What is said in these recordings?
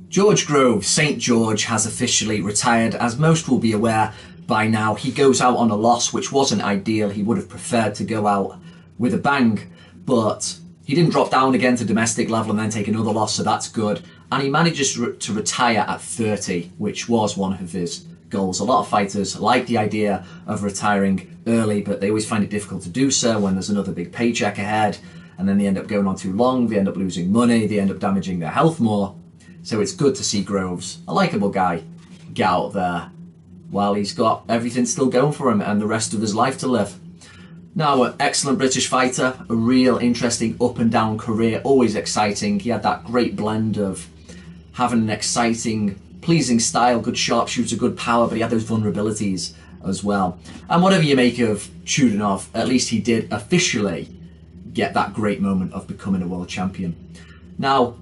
George Groves, St. George, has officially retired. As most will be aware by now, he goes out on a loss, which wasn't ideal. He would have preferred to go out with a bang, but he didn't drop down again to domestic level and then take another loss, so that's good. And he manages to retire at 30, which was one of his goals. A lot of fighters like the idea of retiring early, but they always find it difficult to do so when there's another big paycheck ahead, and then they end up going on too long, they end up losing money, they end up damaging their health more. So it's good to see Groves, a likeable guy, get out there while he's got everything still going for him and the rest of his life to live. Now, an excellent British fighter, a real interesting up and down career, always exciting. He had that great blend of having an exciting, pleasing style, good sharpshooter, good power, but he had those vulnerabilities as well. And whatever you make of Chudinov, at least he did officially get that great moment of becoming a world champion. Now,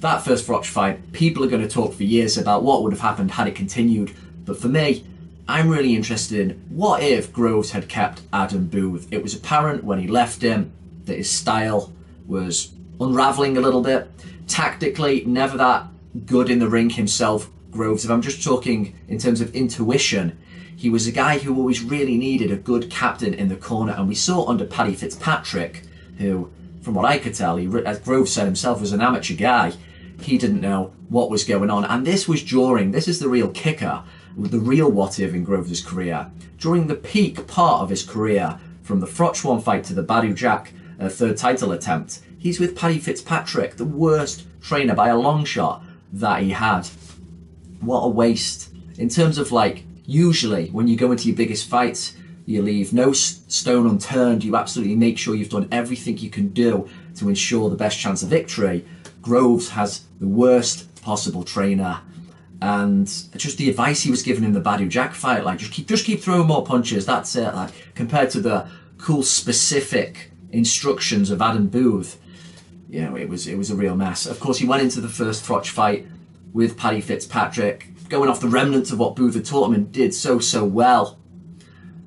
that first Froch fight, people are going to talk for years about what would have happened had it continued, but for me, I'm really interested in what if Groves had kept Adam Booth. It was apparent when he left him that his style was unravelling a little bit. Tactically, never that good in the ring himself, Groves. If I'm just talking in terms of intuition, he was a guy who always really needed a good captain in the corner, and we saw under Paddy Fitzpatrick, who, from what I could tell, as Groves said himself, was an amateur guy. He didn't know what was going on, and this is the real kicker, the real what if in Groves' career. During the peak part of his career, from the Froch 1 fight to the Badou Jack third title attempt, he's with Paddy Fitzpatrick, the worst trainer by a long shot that he had. What a waste. In terms of, like, usually when you go into your biggest fights, you leave no stone unturned. You absolutely make sure you've done everything you can do to ensure the best chance of victory. Groves has the worst possible trainer, and just the advice he was given in the Badou Jack fight, like just keep throwing more punches. That's it. Like, compared to the cool specific instructions of Adam Booth, you know, it was a real mess. Of course, he went into the first Froch fight with Paddy Fitzpatrick, going off the remnants of what Booth had taught him, and did so well.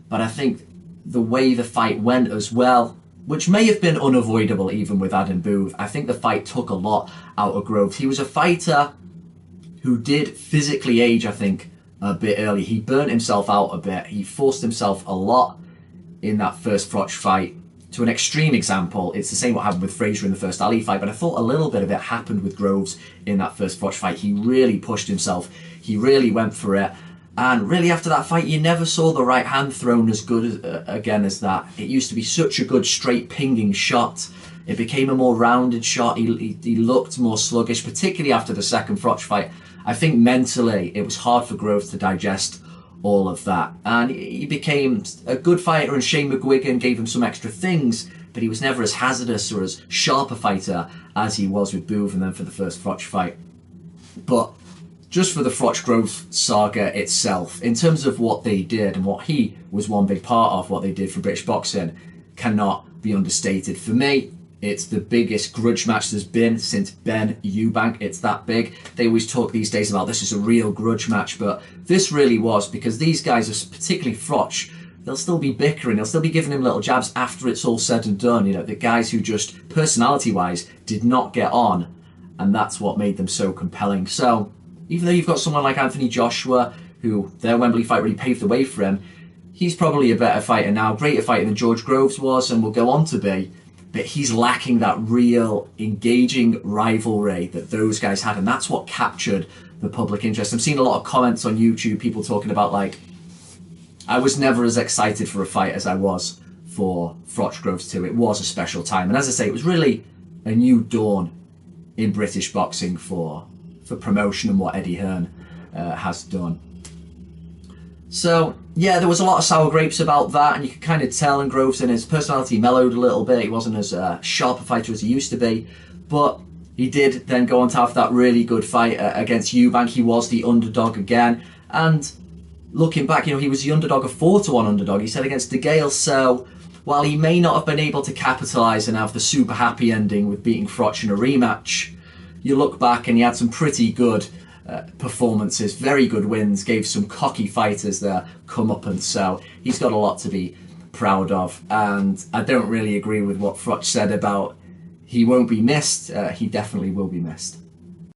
But I think the way the fight went as well, which may have been unavoidable even with Adam Booth, I think the fight took a lot out of Groves. He was a fighter who did physically age, I think, a bit early. He burnt himself out a bit. He forced himself a lot in that first Froch fight. To an extreme example, it's the same what happened with Frazier in the first Ali fight, but I thought a little bit of it happened with Groves in that first Froch fight. He really pushed himself. He really went for it. And really, after that fight, you never saw the right hand thrown as good again as that. It used to be such a good straight pinging shot. It became a more rounded shot. He looked more sluggish, particularly after the second Froch fight. I think mentally it was hard for Groves to digest all of that. And he became a good fighter, and Shane McGuigan gave him some extra things, but he was never as hazardous or as sharp a fighter as he was with Booth and then for the first Froch fight. But just for the Froch Groves saga itself, in terms of what they did and what he was one big part of, what they did for British boxing, cannot be understated. For me, it's the biggest grudge match there's been since Ben Eubank. It's that big. They always talk these days about this is a real grudge match, but this really was, because these guys, are particularly Froch, they'll still be bickering, they'll still be giving him little jabs after it's all said and done. You know, the guys who just, personality-wise, did not get on, and that's what made them so compelling. So, even though you've got someone like Anthony Joshua, who their Wembley fight really paved the way for him, he's probably a better fighter now, greater fighter than George Groves was and will go on to be, but he's lacking that real engaging rivalry that those guys had, and that's what captured the public interest. I'm seeing a lot of comments on YouTube, people talking about, like, I was never as excited for a fight as I was for Froch Groves 2. It was a special time, and as I say, it was really a new dawn in British boxing for promotion and what Eddie Hearn has done. So, yeah, there was a lot of sour grapes about that, and you could kind of tell, and Groves, and his personality mellowed a little bit. He wasn't as sharp a fighter as he used to be, but he did then go on to have that really good fight against Eubank. He was the underdog again, and looking back, you know, he was the underdog, a 4-1 underdog, he said, against De Gale. So while he may not have been able to capitalise and have the super happy ending with beating Froch in a rematch, you look back and he had some pretty good performances, very good wins, gave some cocky fighters their comeuppance, so he's got a lot to be proud of. And I don't really agree with what Froch said about he won't be missed. He definitely will be missed.